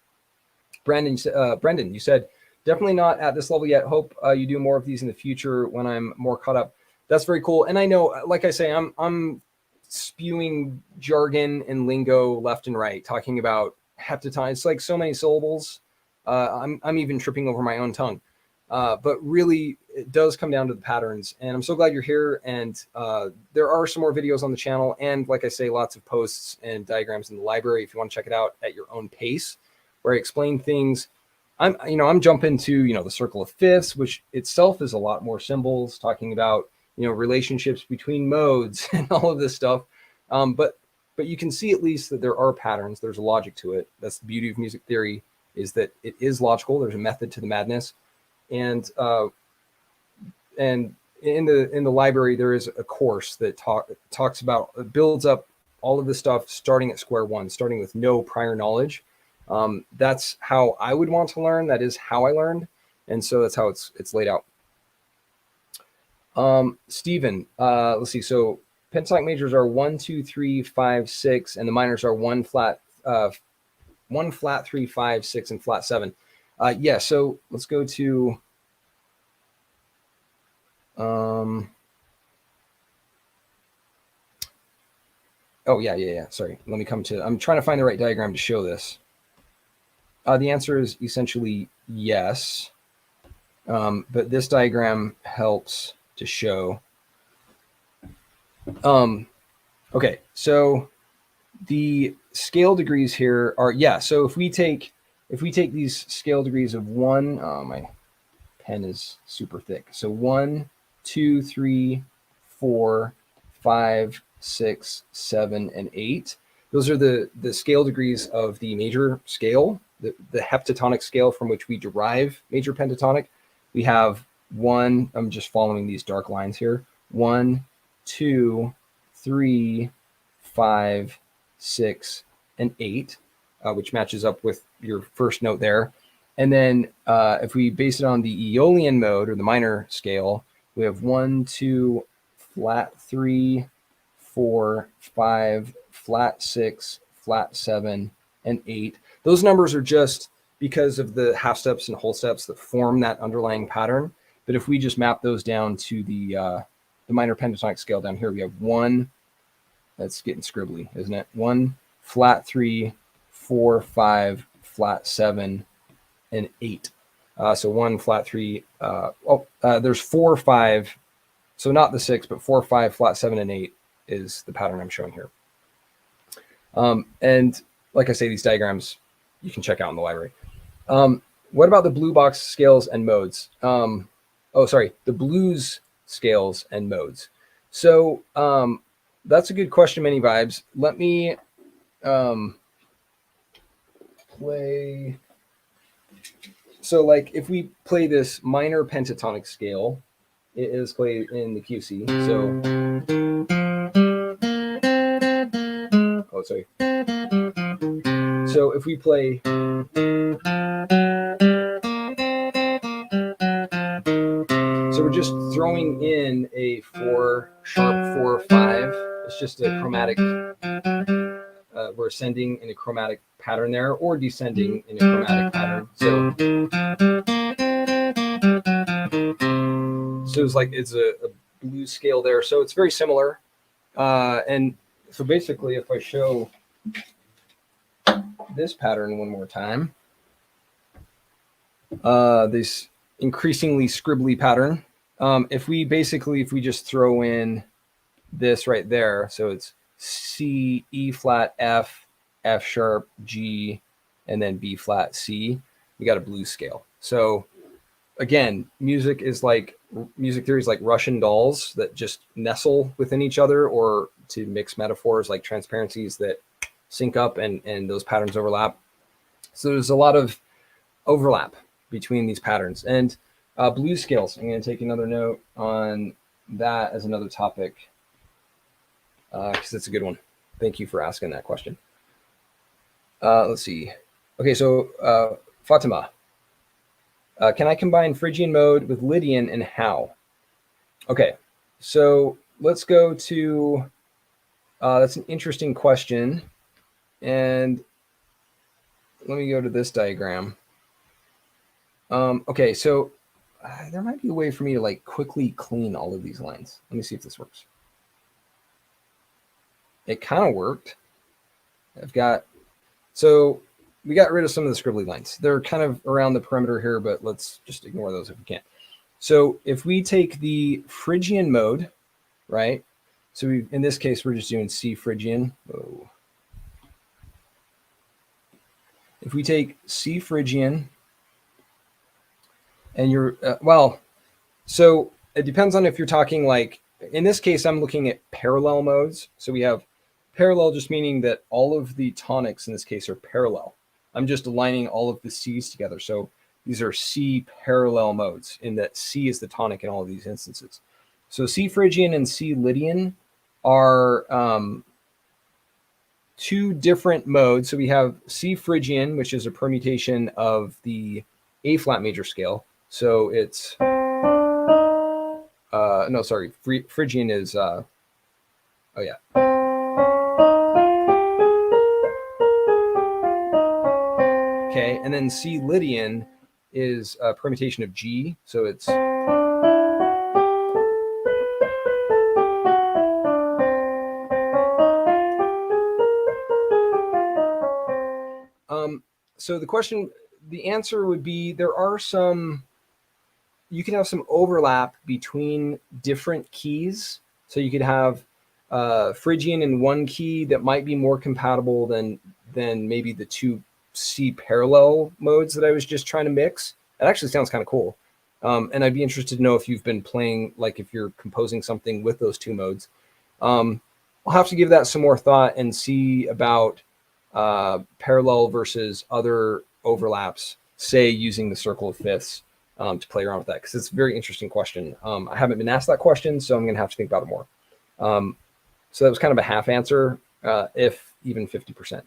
Brendan, you said, definitely not at this level yet. Hope you do more of these in the future when I'm more caught up. That's very cool. And I know, like I say, I'm spewing jargon and lingo left and right, talking about heptatonic. It's like so many syllables. I'm even tripping over my own tongue. But really, it does come down to the patterns. And I'm so glad you're here. And there are some more videos on the channel. And like I say, lots of posts and diagrams in the library if you want to check it out at your own pace, where I explain things. I'm jumping to, the circle of fifths, which itself is a lot more symbols, talking about, relationships between modes and all of this stuff. But you can see at least that there are patterns. There's a logic to it. That's the beauty of music theory, is that it is logical. There's a method to the madness. And in the library, there is a course that talks about, builds up all of this stuff starting at square one, starting with no prior knowledge. That's how I would want to learn. That is how I learned. And so that's how it's laid out. Stephen, let's see. So pentatonic majors are 1, 2, 3, 5, 6, and the minors are 1 flat, 3, 5, 6, and flat 7. Yeah. So let's go to, oh yeah. Sorry. Let me I'm trying to find the right diagram to show this. The answer is essentially yes. But this diagram helps to show. Okay, so the scale degrees here are, so if we take these scale degrees of 1, my pen is super thick. So 1, 2, 3, 4, 5, 6, 7, and 8. Those are the scale degrees of the major scale, the heptatonic scale from which we derive major pentatonic, we have one, I'm just following these dark lines here, 1, 2, 3, 5, 6, and 8, which matches up with your first note there. And then if we base it on the Aeolian mode or the minor scale, we have 1, 2, flat 3, 4, 5, flat 6, flat 7, and 8. Those numbers are just because of the half steps and whole steps that form that underlying pattern. But if we just map those down to the minor pentatonic scale down here, we have 1, that's getting scribbly, isn't it? 1, flat 3, 4, 5, flat 7, and 8. So 1, flat 3, there's 4, 5, so not the 6, but 4, 5, flat 7, and 8 is the pattern I'm showing here. And like I say, these diagrams you can check out in the library. What about the blue box scales and modes? The blues scales and modes. So that's a good question, Many Vibes. Let me play. So like if we play this minor pentatonic scale, it is played in the QC. So if we play, so we're just throwing in a 4 sharp 4 5. It's just a chromatic. We're ascending in a chromatic pattern there, or descending in a chromatic pattern. So it's like it's a blues scale there. So it's very similar. And so basically, if I show this pattern one more time, this increasingly scribbly pattern, if we just throw in this right there, so it's C, E flat, F, F sharp, G, and then B flat, C, we got a blues scale. So again, music theory is like Russian dolls that just nestle within each other, or to mix metaphors like transparencies that sync up and those patterns overlap. So there's a lot of overlap between these patterns. And blues scales, I'm going to take another note on that as another topic, because it's a good one. Thank you for asking that question. Let's see. Okay, so Fatima, can I combine Phrygian mode with Lydian, and how? Okay, so let's go to, that's an interesting question. And let me go to this diagram. Okay, so there might be a way for me to like quickly clean all of these lines. Let me see if this works. It kind of worked. So we got rid of some of the scribbly lines. They're kind of around the perimeter here, but let's just ignore those if we can. So if we take the Phrygian mode, right? So in this case, we're just doing C Phrygian. Whoa. If we take C Phrygian, and you're, so it depends on if you're talking like, in this case, I'm looking at parallel modes. So we have parallel just meaning that all of the tonics in this case are parallel. I'm just aligning all of the C's together. So these are C parallel modes in that C is the tonic in all of these instances. So C Phrygian and C Lydian are two different modes. So we have C Phrygian, which is a permutation of the A flat major scale. So it's, Phrygian is, Okay, and then C Lydian is a permutation of G. So it's, so the answer would be there are you can have some overlap between different keys. So you could have Phrygian in one key that might be more compatible than maybe the two C parallel modes that I was just trying to mix. That actually sounds kind of cool. And I'd be interested to know if you've been playing, like if you're composing something with those two modes. I'll have to give that some more thought and see about parallel versus other overlaps, say using the circle of fifths to play around with that, because it's a very interesting question. I haven't been asked that question, so I'm going to have to think about it more. So that was kind of a half answer, if even 50%.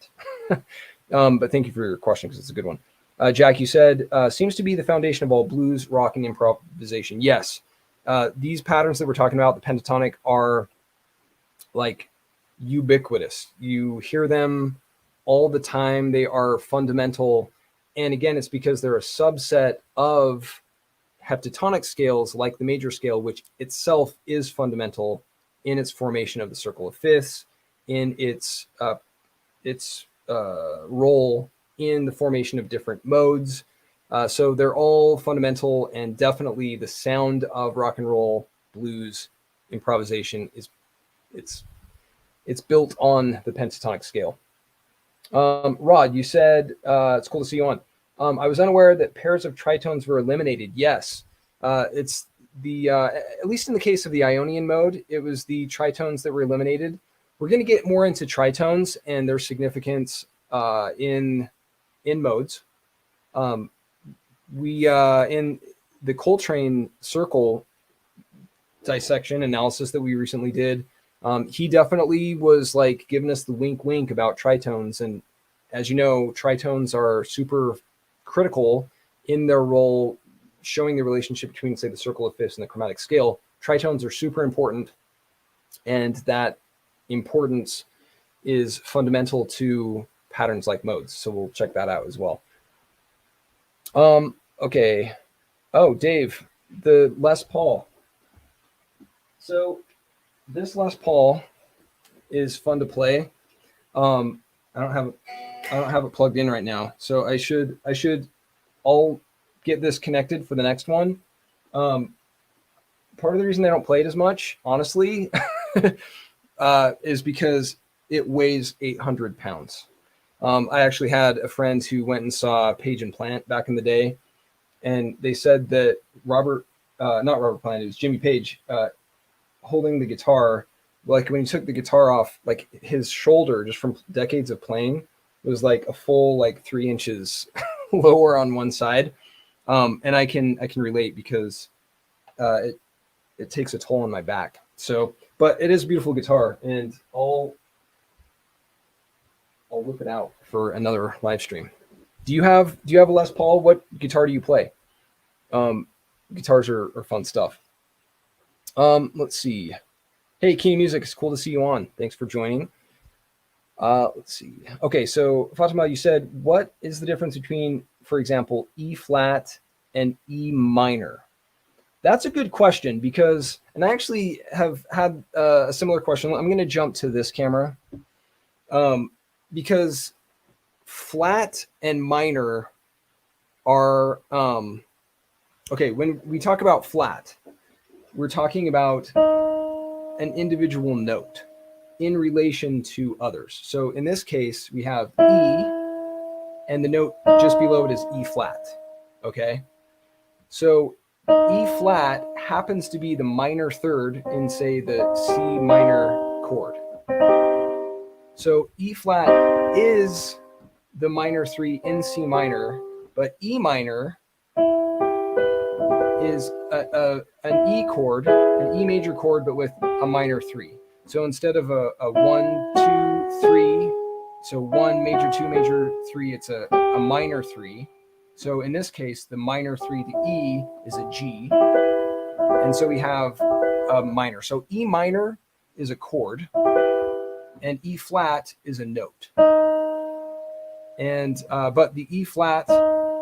But thank you for your question, because it's a good one. Jack, you said, seems to be the foundation of all blues, rock, and improvisation. Yes. These patterns that we're talking about, the pentatonic, are like ubiquitous. You hear them all the time. They are fundamental. And again, it's because they're a subset of heptatonic scales like the major scale, which itself is fundamental in its formation of the circle of fifths, in its role in the formation of different modes. So they're all fundamental, and definitely the sound of rock and roll, blues, improvisation it's built on the pentatonic scale. Rod, you said it's cool to see you on. I was unaware that pairs of tritones were eliminated. Yes, it's the at least in the case of the Ionian mode, it was the tritones that were eliminated. We're going to get more into tritones and their significance in modes. We in the Coltrane circle dissection analysis that we recently did, he definitely was like giving us the wink about tritones. And as you know, tritones are super critical in their role, showing the relationship between, say, the circle of fifths and the chromatic scale. Tritones are super important, and that importance is fundamental to patterns like modes. So we'll check that out as well. Okay. Oh, Dave, the Les Paul. So this Les Paul is fun to play. I don't have it plugged in right now, so I should I'll get this connected for the next one. Part of the reason they don't play it as much, honestly, is because it weighs 800 pounds. I actually had a friend who went and saw Page and Plant back in the day, and they said that not Robert Plant, it was Jimmy Page, holding the guitar, like when he took the guitar off, like his shoulder, just from decades of playing, was like a full like 3 inches lower on one side. And I can relate, because it takes a toll on my back. So, but it is a beautiful guitar, and I'll whip it out for another live stream. Do you have a Les Paul? What guitar do you play? Guitars are fun stuff. Let's see. Hey, Key Music, it's cool to see you on. Thanks for joining. Let's see. Okay, so Fatima, you said, what is the difference between, for example, E flat and E minor? That's a good question, because, and I actually have had a similar question. I'm going to jump to this camera, because flat and minor are, okay, when we talk about flat, we're talking about an individual note in relation to others. So in this case, we have E, and the note just below it is E flat, okay? So E flat happens to be the minor third in, say, the C minor chord. So E flat is the minor 3 in C minor, but E minor is an E chord, an E major chord, but with a minor 3. So instead of a 1, 2, 3, so 1 major, 2 major, 3, it's a minor 3. So in this case, the minor 3, the E, is a G. And so we have a minor. So E minor is a chord, and E flat is a note. And but the E flat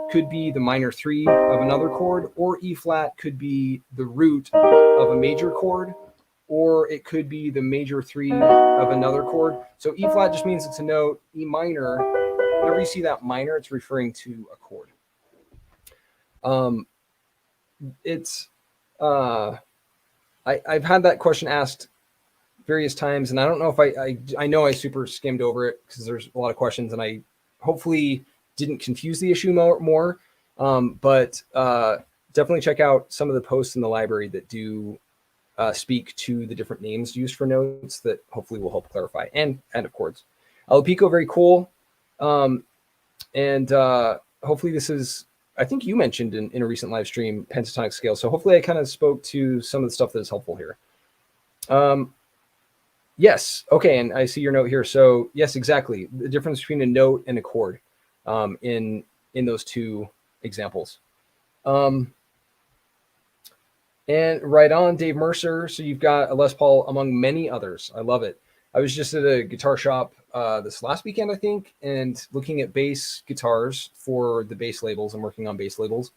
could be the minor 3 of another chord, or E flat could be the root of a major chord, or it could be the major 3 of another chord. So E flat just means it's a note. E minor, whenever you see that minor, it's referring to a chord. I've had that question asked various times, and I don't know if I know I super skimmed over it, because there's a lot of questions, and I hopefully didn't confuse the issue more. But definitely check out some of the posts in the library that do speak to the different names used for notes, that hopefully will help clarify, and of chords. Pico, very cool. And hopefully this is, I think you mentioned in a recent live stream, pentatonic scale. So hopefully I kind of spoke to some of the stuff that is helpful here. Yes. Okay. And I see your note here. So yes, exactly. The difference between a note and a chord in those two examples. And right on, Dave Mercer. So you've got a Les Paul among many others. I love it. I was just at a guitar shop this last weekend, I think, and looking at bass guitars for the bass labels. I'm working on bass labels,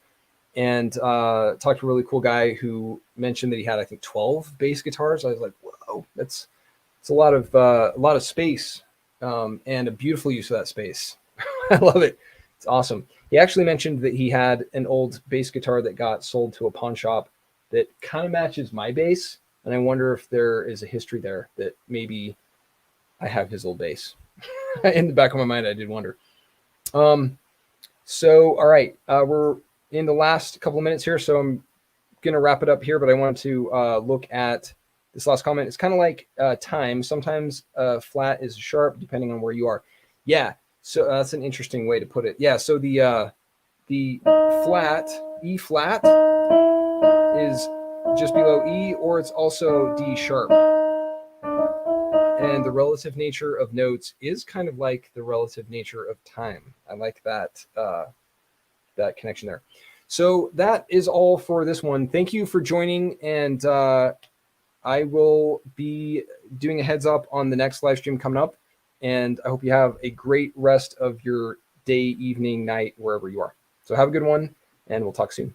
and talked to a really cool guy who mentioned that he had, I think, 12 bass guitars. I was like, whoa, it's a lot of space, and a beautiful use of that space. I love it. It's awesome. He actually mentioned that he had an old bass guitar that got sold to a pawn shop that kind of matches my bass, and I wonder if there is a history there that maybe I have his old bass. In the back of my mind, I did wonder. So, all right, we're in the last couple of minutes here, so I'm going to wrap it up here, but I want to look at this last comment. It's kind of like time. Sometimes flat is sharp depending on where you are. Yeah, so that's an interesting way to put it. Yeah, so the flat, E flat, is just below E, or it's also D sharp. And the relative nature of notes is kind of like the relative nature of time. I like that that connection there. So that is all for this one. Thank you for joining, and I will be doing a heads up on the next live stream coming up, and I hope you have a great rest of your day, evening, night, wherever you are. So have a good one, and we'll talk soon.